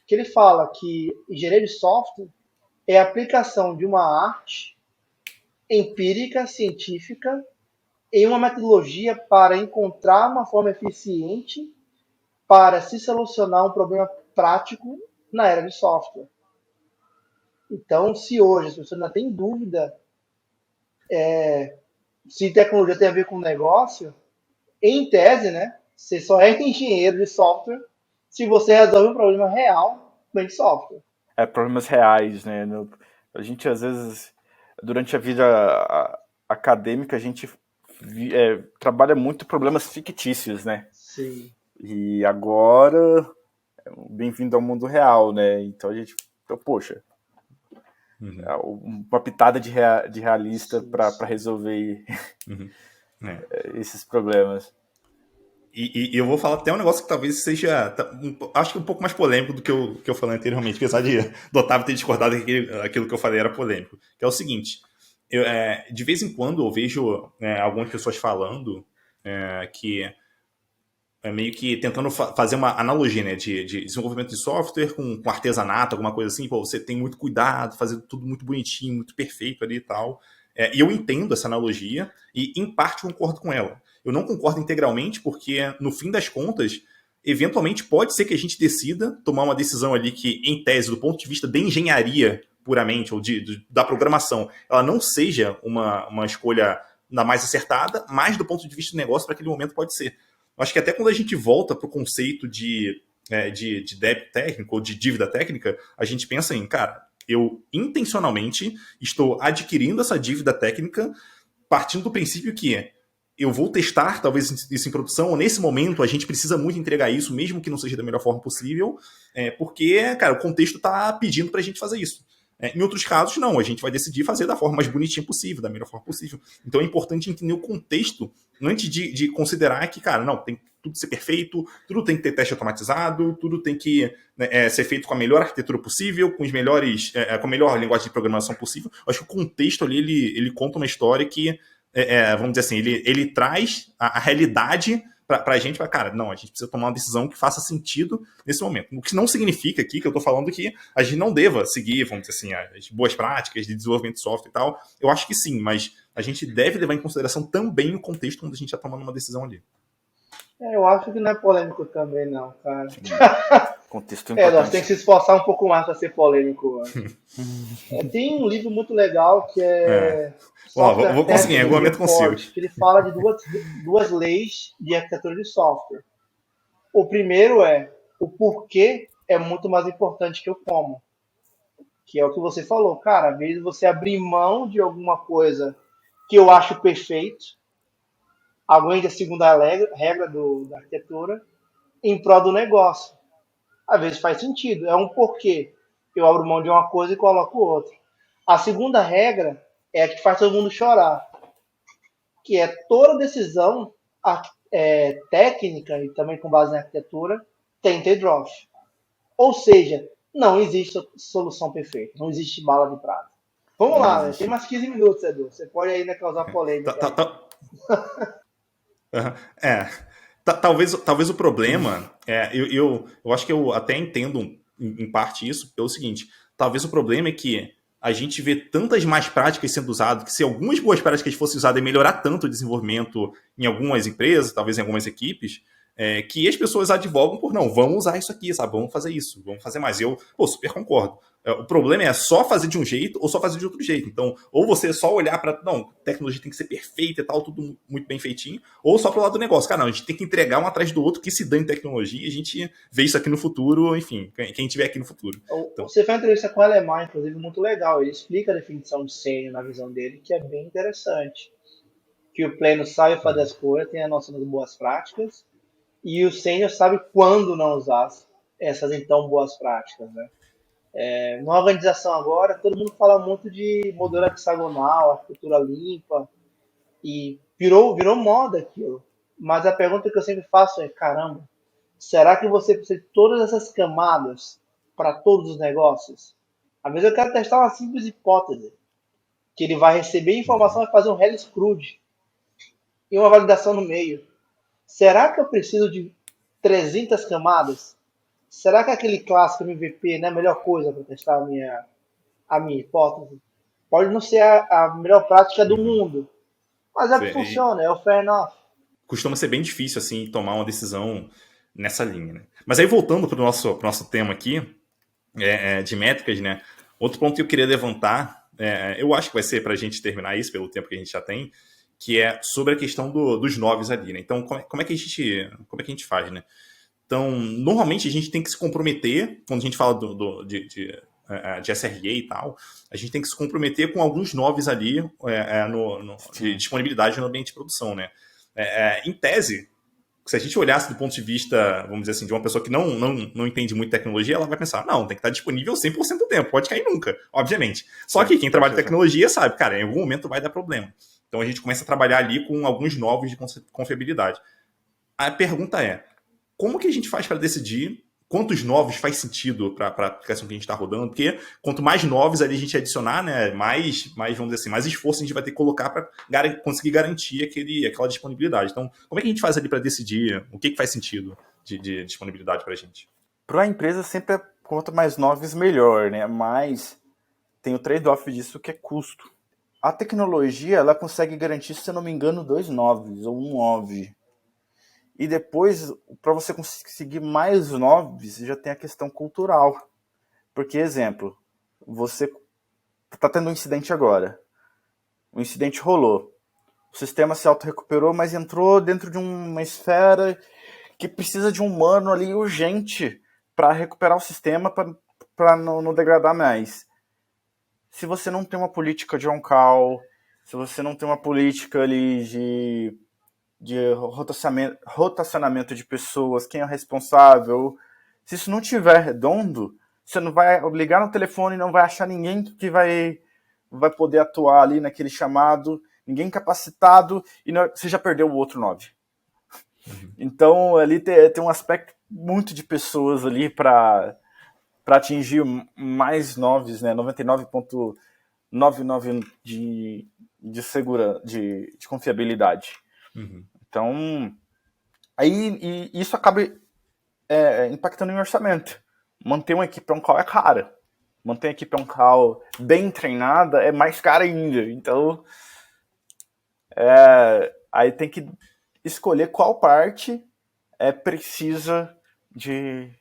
que ele fala que engenharia de software é a aplicação de uma arte empírica, científica, em uma metodologia para encontrar uma forma eficiente para se solucionar um problema prático na era de software. Então, se hoje as pessoas ainda têm dúvida se tecnologia tem a ver com negócio, em tese, né, você só é engenheiro de software se você resolve um problema real com software. Problemas reais, né? A gente, às vezes, durante a vida acadêmica, a gente trabalha muito problemas fictícios, né? Sim. E agora, bem-vindo ao mundo real, né? Então a gente, poxa, uma pitada de realista para resolver esses problemas. E eu vou falar até um negócio que talvez seja, acho que um pouco mais polêmico do que eu falei anteriormente, apesar do Otávio ter discordado que aquilo que eu falei era polêmico, que é o seguinte, de vez em quando eu vejo algumas pessoas falando que meio que tentando fazer uma analogia, né, de desenvolvimento de software com artesanato, alguma coisa assim, pô, você tem muito cuidado, fazer tudo muito bonitinho, muito perfeito ali e tal. E eu entendo essa analogia e, em parte, concordo com ela. Eu não concordo integralmente porque, no fim das contas, eventualmente pode ser que a gente decida tomar uma decisão ali que, em tese, do ponto de vista da engenharia puramente, ou da programação, ela não seja uma escolha da mais acertada, mas do ponto de vista do negócio, para aquele momento pode ser. Acho que até quando a gente volta para o conceito de débito técnico ou de dívida técnica, a gente pensa em, cara, eu intencionalmente estou adquirindo essa dívida técnica partindo do princípio que eu vou testar talvez isso em produção, ou nesse momento a gente precisa muito entregar isso, mesmo que não seja da melhor forma possível, porque, cara, o contexto está pedindo para a gente fazer isso. Em outros casos, não, a gente vai decidir fazer da forma mais bonitinha possível, da melhor forma possível. Então é importante entender o contexto antes de considerar que, cara, não, tem tudo ser perfeito, tudo tem que ter teste automatizado, tudo tem que ser feito com a melhor arquitetura possível, com os melhores, com a melhor linguagem de programação possível. Eu acho que o contexto ali, ele conta uma história que, vamos dizer assim, ele traz a realidade pra gente, cara, não, a gente precisa tomar uma decisão que faça sentido nesse momento. O que não significa aqui que eu tô falando que a gente não deva seguir, vamos dizer assim, as boas práticas de desenvolvimento de software e tal. Eu acho que sim, mas a gente deve levar em consideração também o contexto quando a gente está tomando uma decisão ali. Eu acho que não é polêmico também, não, cara. Contexto importante. Nós temos que se esforçar um pouco mais para ser polêmico. Tem um livro muito legal que é vou conseguir, em algum momento consigo. Que ele fala de duas leis de arquitetura de software. O primeiro é o porquê é muito mais importante que o como. Que é o que você falou, cara, às vezes você abrir mão de alguma coisa que eu acho perfeito, além da segunda regra da arquitetura, em prol do negócio. Às vezes faz sentido, é um porquê. eu abro mão de uma coisa e coloco outra. A segunda regra é a que faz todo mundo chorar, que é toda decisão técnica e também com base na arquitetura tem trade-off. Ou seja, não existe solução perfeita, não existe bala de prata. Vamos Não lá, né? Tem existe. mais 15 minutos, Edu. Você pode ainda causar Tá- polêmica tá- aí. tá- Aham. Talvez o problema, eu acho que eu até entendo em parte isso, pelo seguinte, talvez o problema é que a gente vê tantas mais práticas sendo usadas, que se algumas boas práticas fossem usadas e melhorar tanto o desenvolvimento em algumas empresas, talvez em algumas equipes, que as pessoas advogam por não, vamos usar isso aqui, sabe? Vamos fazer isso, vamos fazer mais. Eu, super concordo. O problema é só fazer de um jeito ou só fazer de outro jeito. Então, ou você só olhar para, não, tecnologia tem que ser perfeita e tal, tudo muito bem feitinho, ou só pro lado do negócio. Cara, não, a gente tem que entregar um atrás do outro que se dane tecnologia e a gente vê isso aqui no futuro, enfim, quem tiver aqui no futuro. Então, Você fez uma entrevista com o Alemão, inclusive, muito legal. Ele explica a definição de sênior na visão dele, que é bem interessante. Que o pleno sabe fazer as coisas, tem a noção das boas práticas, e o sênior sabe quando não usar essas então boas práticas, né? Na organização agora, todo mundo fala muito de modelo hexagonal, arquitetura limpa, e virou moda aquilo. Mas a pergunta que eu sempre faço é, caramba, será que você precisa de todas essas camadas para todos os negócios? Às vezes eu quero testar uma simples hipótese, que ele vai receber informação e fazer um Hellis Crude e uma validação no meio. Será que eu preciso de 300 camadas? Será que aquele clássico MVP não é a melhor coisa para testar a minha hipótese? Pode não ser a melhor prática do mundo, mas é que funciona, é o fair enough. costuma ser bem difícil, assim, tomar uma decisão nessa linha, né? Mas aí, voltando para o nosso tema aqui, de métricas, né? Outro ponto que eu queria levantar, eu acho que vai ser para a gente terminar isso, pelo tempo que a gente já tem, que é sobre a questão dos noves ali, né? Então, como é que a gente faz, né? Então, normalmente a gente tem que se comprometer, quando a gente fala de SRE e tal, a gente tem que se comprometer com alguns noves ali de disponibilidade no ambiente de produção, né? Em tese, se a gente olhasse do ponto de vista, vamos dizer assim, de uma pessoa que não entende muito tecnologia, ela vai pensar, não, tem que estar disponível 100% do tempo, pode cair nunca, obviamente. Só que quem trabalha em tecnologia sabe, cara, em algum momento vai dar problema. Então a gente começa a trabalhar ali com alguns novos de confiabilidade. A pergunta é, como que a gente faz para decidir quantos novos faz sentido para a aplicação que a gente está rodando? Porque quanto mais novos ali a gente adicionar, né, mais, vamos dizer assim, mais esforço a gente vai ter que colocar para conseguir garantir aquela disponibilidade. Então, como é que a gente faz ali para decidir o que faz sentido de disponibilidade para a gente? Para a empresa sempre quanto mais novos melhor, né? Mas tem o trade-off disso que é custo. A tecnologia ela consegue garantir, se eu não me engano, 2 noves ou 1 nove. E depois, para você conseguir mais noves, já tem a questão cultural. Porque, exemplo, você está tendo um incidente agora. O incidente rolou. O sistema se auto-recuperou, mas entrou dentro de uma esfera que precisa de um humano ali urgente para recuperar o sistema, para não degradar mais. Se você não tem uma política de on-call, se você não tem uma política ali de rotacionamento de pessoas, quem é o responsável, se isso não tiver redondo, você não vai ligar no telefone e não vai achar ninguém que vai poder atuar ali naquele chamado, ninguém capacitado, e você já perdeu o outro 9. Então, ali tem um aspecto muito de pessoas ali para atingir mais noves, né? 99,99 de confiabilidade. Uhum. Então, aí isso acaba impactando em orçamento. Manter uma equipe on-call é cara. Manter uma equipe on-call bem treinada é mais cara ainda. Então, aí tem que escolher qual parte precisa de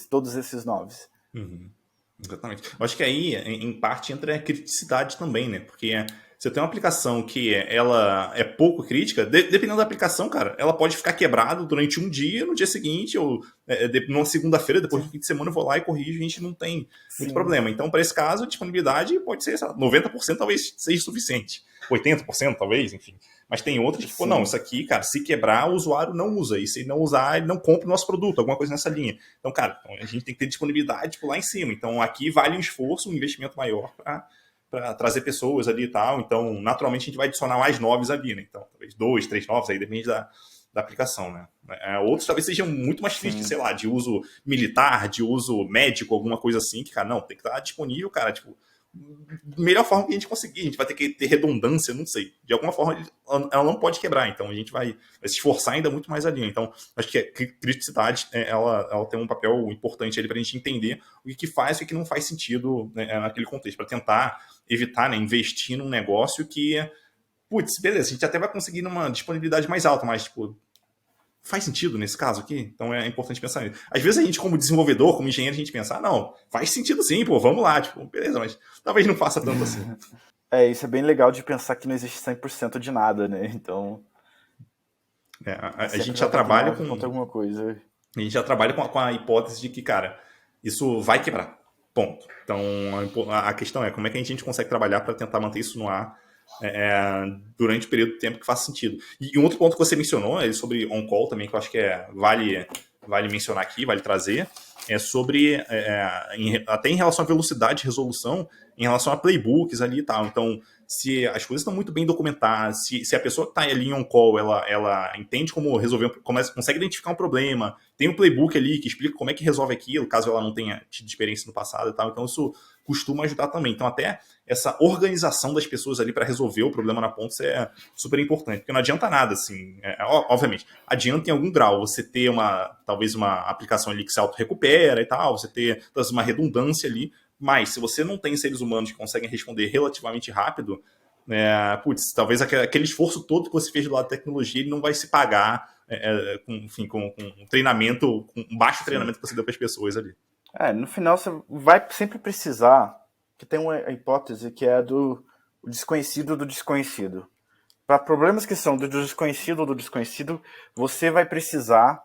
todos esses noves. Uhum. Exatamente. Eu acho que aí, em parte, entra a criticidade também, né? Porque você tem uma aplicação que ela é pouco crítica, dependendo da aplicação, cara, ela pode ficar quebrada durante um dia, no dia seguinte, ou numa segunda-feira, depois do fim de semana, eu vou lá e corrijo, a gente não tem muito problema. Então, para esse caso, a disponibilidade pode ser, sei lá, 90% talvez seja suficiente, 80% talvez, enfim. Mas tem outras que, pô, não, isso aqui, cara, se quebrar, o usuário não usa. E se ele não usar, ele não compra o nosso produto, alguma coisa nessa linha. Então, cara, a gente tem que ter disponibilidade, tipo, lá em cima. Então, aqui vale um esforço, um investimento maior para trazer pessoas ali e tal. Então, naturalmente, a gente vai adicionar mais novos ali, né? Então, talvez 2, 3 novos, aí depende da aplicação, né? Outros talvez sejam muito mais críticos, sei lá, de uso militar, de uso médico, alguma coisa assim, que, cara, não, tem que estar disponível, cara, tipo, melhor forma que a gente conseguir, a gente vai ter que ter redundância, não sei, de alguma forma ela não pode quebrar, então a gente vai se esforçar ainda muito mais ali, então acho que a criticidade, ela tem um papel importante ali pra gente entender o que faz e o que não faz sentido, né, naquele contexto, para tentar evitar, né, investir num negócio que, putz, beleza, a gente até vai conseguir numa disponibilidade mais alta, mas, tipo, faz sentido nesse caso aqui? Então é importante pensar nisso. Às vezes a gente, como desenvolvedor, como engenheiro, a gente pensa, não, faz sentido sim, pô, vamos lá, tipo, beleza, mas talvez não faça tanto assim. Isso é bem legal de pensar que não existe 100% de nada, né? Então, a gente já trabalha com alguma coisa. A gente já trabalha com a hipótese de que, cara, isso vai quebrar. Ponto. Então, a questão é como é que a gente consegue trabalhar para tentar manter isso no ar durante o período de tempo que faz sentido. E um outro ponto que você mencionou é sobre on-call também, que eu acho que vale mencionar aqui, vale trazer, é sobre, até em relação à velocidade de resolução, em relação a playbooks ali e tal. Então, se as coisas estão muito bem documentadas, se a pessoa que está ali em on-call, ela entende como resolver, consegue identificar um problema, tem um playbook ali que explica como é que resolve aquilo, caso ela não tenha tido experiência no passado e tal, então isso costuma ajudar também. Então até essa organização das pessoas ali para resolver o problema na ponta é super importante, porque não adianta nada, assim, obviamente, adianta em algum grau você ter talvez uma aplicação ali que se auto-recupera e tal, você ter uma redundância ali, mas se você não tem seres humanos que conseguem responder relativamente rápido, talvez aquele esforço todo que você fez do lado da tecnologia ele não vai se pagar com um treinamento, com um baixo treinamento que você deu para as pessoas ali. No final você vai sempre precisar, que tem uma hipótese que é do desconhecido do desconhecido. Para problemas que são do desconhecido, você vai precisar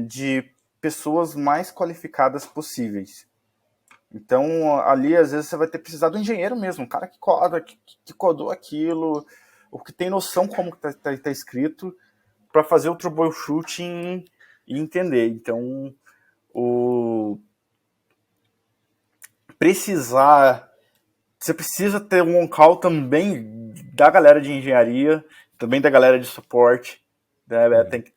de pessoas mais qualificadas possíveis. Então, ali, às vezes, você vai ter precisado do engenheiro mesmo, um cara que coda, que codou aquilo, ou que tem noção como tá escrito, para fazer o troubleshooting e entender. Então, você precisa ter um on-call também da galera de engenharia, também da galera de suporte, né? Tem que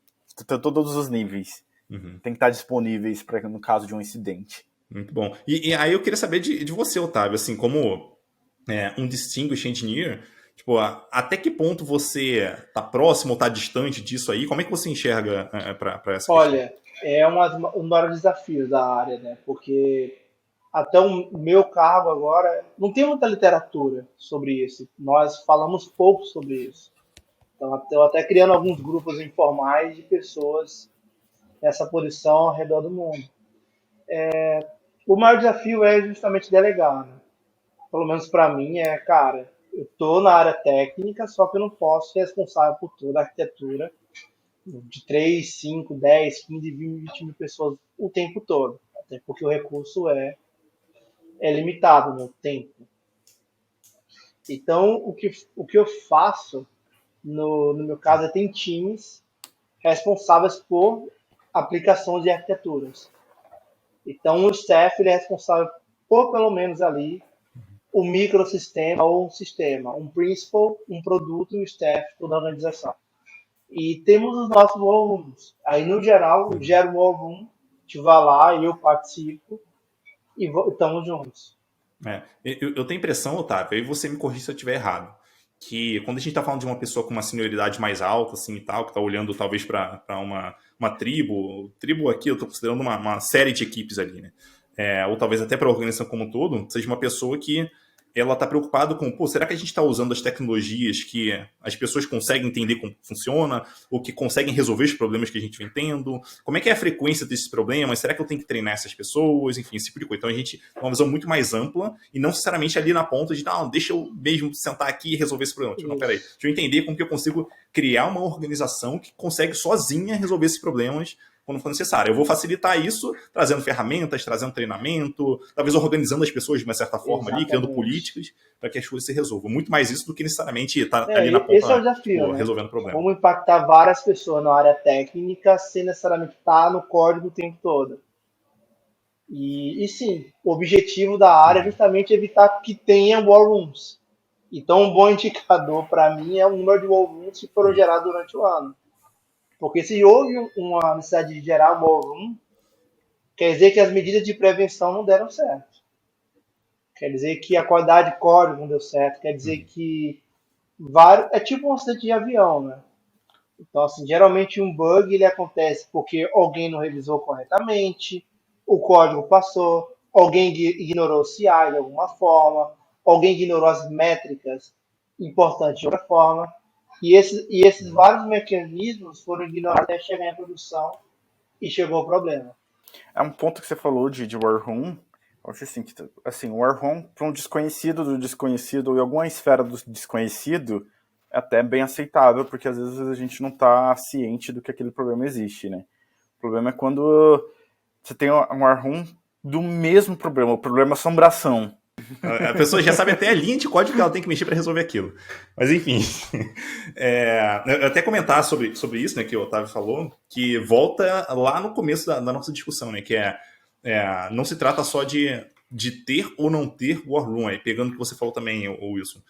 ter todos os níveis. Tem que estar disponíveis no caso de um incidente. Muito bom. E aí eu queria saber de você, Otávio, assim, como um distinguished engineer, tipo, até que ponto você está próximo ou está distante disso aí? Como é que você enxerga para essa Olha, questão? é um dos maiores desafios da área, né? Porque até o meu cargo agora, não tem muita literatura sobre isso. Nós falamos pouco sobre isso. Então, eu até criando alguns grupos informais de pessoas nessa posição ao redor do mundo. O maior desafio é justamente delegar, né? Pelo menos para mim cara, eu estou na área técnica, só que eu não posso ser responsável por toda a arquitetura de 3, 5, 10, 15, 20 mil pessoas o tempo todo. Até porque o recurso é limitado no tempo. Então, o que eu faço, no meu caso, é ter times responsáveis por aplicações de arquiteturas. Então, o staff ele é responsável por, pelo menos ali, o microsistema ou um sistema, um principal, um produto e o staff, toda a organização. E temos os nossos war rooms. Aí, no geral, eu gero um war room, a gente vai lá e eu participo e estamos juntos. Eu tenho a impressão, Otávio, aí você me corrija se eu estiver errado, que quando a gente está falando de uma pessoa com uma senioridade mais alta, assim, e tal, que está olhando talvez para uma tribo aqui, eu estou considerando uma série de equipes ali, né? Ou talvez até para a organização como um todo, seja uma pessoa que ela está preocupada com, será que a gente está usando as tecnologias que as pessoas conseguem entender como funciona, ou que conseguem resolver os problemas que a gente vem tendo? Como é que é a frequência desses problemas? Será que eu tenho que treinar essas pessoas? Enfim, esse tipo de coisa. Então a gente tem uma visão muito mais ampla e não necessariamente ali na ponta de, não, deixa eu mesmo sentar aqui e resolver esse problema. Tipo, não, peraí, deixa eu entender como que eu consigo criar uma organização que consegue sozinha resolver esses problemas quando for necessário. Eu vou facilitar isso trazendo ferramentas, trazendo treinamento, talvez organizando as pessoas de uma certa forma ali, criando políticas para que as coisas se resolvam. Muito mais isso do que necessariamente estar ali na Esse é o ponta, desafio, tipo, né? resolvendo o problema. Como impactar várias pessoas na área técnica sem necessariamente estar no código o tempo todo. E sim, o objetivo da área é justamente evitar que tenha war rooms. Então, um bom indicador para mim é o número de war rooms que foram gerados durante o ano. Porque se houve uma necessidade de gerar um war room, quer dizer que as medidas de prevenção não deram certo. Quer dizer que a qualidade de código não deu certo. Quer dizer que é tipo um acidente de avião, né? Então, assim, geralmente um bug ele acontece porque alguém não revisou corretamente, o código passou, alguém ignorou o CI de alguma forma, alguém ignorou as métricas importantes de outra forma, e esses vários mecanismos foram ignorados até chegar em produção e chegou o problema. É um ponto que você falou de War Room. Eu acho assim, que, assim, War Room para um desconhecido do desconhecido ou em alguma esfera do desconhecido é até bem aceitável, porque às vezes a gente não está ciente do que aquele problema existe, né? O problema é quando você tem um War Room do mesmo problema, o problema assombração. A pessoa já sabe até a linha de código que ela tem que mexer para resolver aquilo. Mas enfim, eu até comentar sobre isso, né, que o Otávio falou, que volta lá no começo da nossa discussão, né, que não se trata só de ter ou não ter War Room, aí, pegando o que você falou também, o Wilson,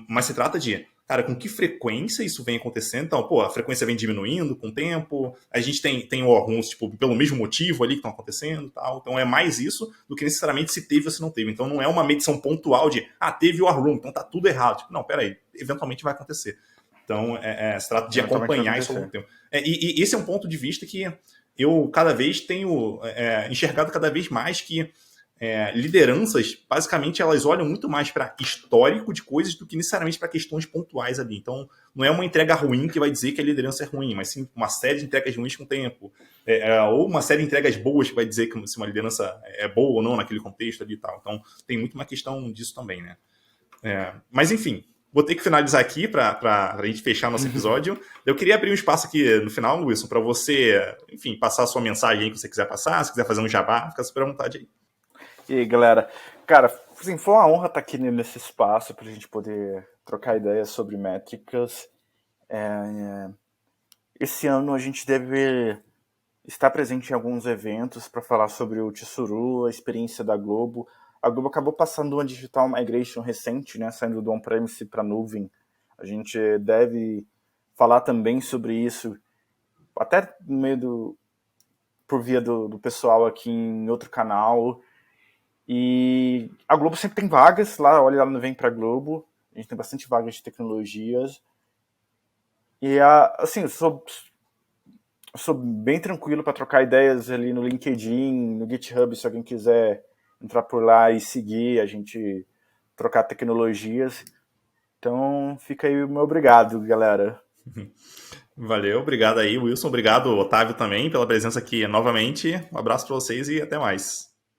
mas se trata de, cara, com que frequência isso vem acontecendo. Então, pô, a frequência vem diminuindo com o tempo, a gente tem War Rooms, tipo, pelo mesmo motivo ali que estão acontecendo e tal. Então é mais isso do que necessariamente se teve ou se não teve. Então não é uma medição pontual de, teve War Room, então tá tudo errado. Tipo, não, peraí, eventualmente vai acontecer. Então se trata de acompanhar isso ao longo do tempo. E esse é um ponto de vista que eu cada vez tenho enxergado cada vez mais que lideranças, basicamente, elas olham muito mais para histórico de coisas do que necessariamente para questões pontuais ali. Então, não é uma entrega ruim que vai dizer que a liderança é ruim, mas sim uma série de entregas ruins com o tempo. Ou uma série de entregas boas que vai dizer que se uma liderança é boa ou não naquele contexto ali e tal. Então, tem muito uma questão disso também, né? Mas, enfim, vou ter que finalizar aqui para a gente fechar nosso episódio. Eu queria abrir um espaço aqui no final, Wilson, para você, enfim, passar a sua mensagem aí que você quiser passar. Se quiser fazer um jabá, fica super à vontade aí. E aí, galera, cara, assim, foi uma honra estar aqui nesse espaço para a gente poder trocar ideias sobre métricas. Esse ano a gente deve estar presente em alguns eventos para falar sobre o Tsuru, a experiência da Globo. A Globo acabou passando uma digital migration recente, né, saindo do on-premise para nuvem. A gente deve falar também sobre isso, até no meio por via do pessoal aqui em outro canal. E a Globo sempre tem vagas lá, olha lá no Vem Pra Globo, a gente tem bastante vagas de tecnologias. E assim, eu sou bem tranquilo para trocar ideias ali no LinkedIn, no GitHub, se alguém quiser entrar por lá e seguir, a gente trocar tecnologias. Então fica aí o meu obrigado, galera. Valeu, obrigado aí, Wilson. Obrigado, Otávio, também, pela presença aqui novamente. Um abraço para vocês e até mais.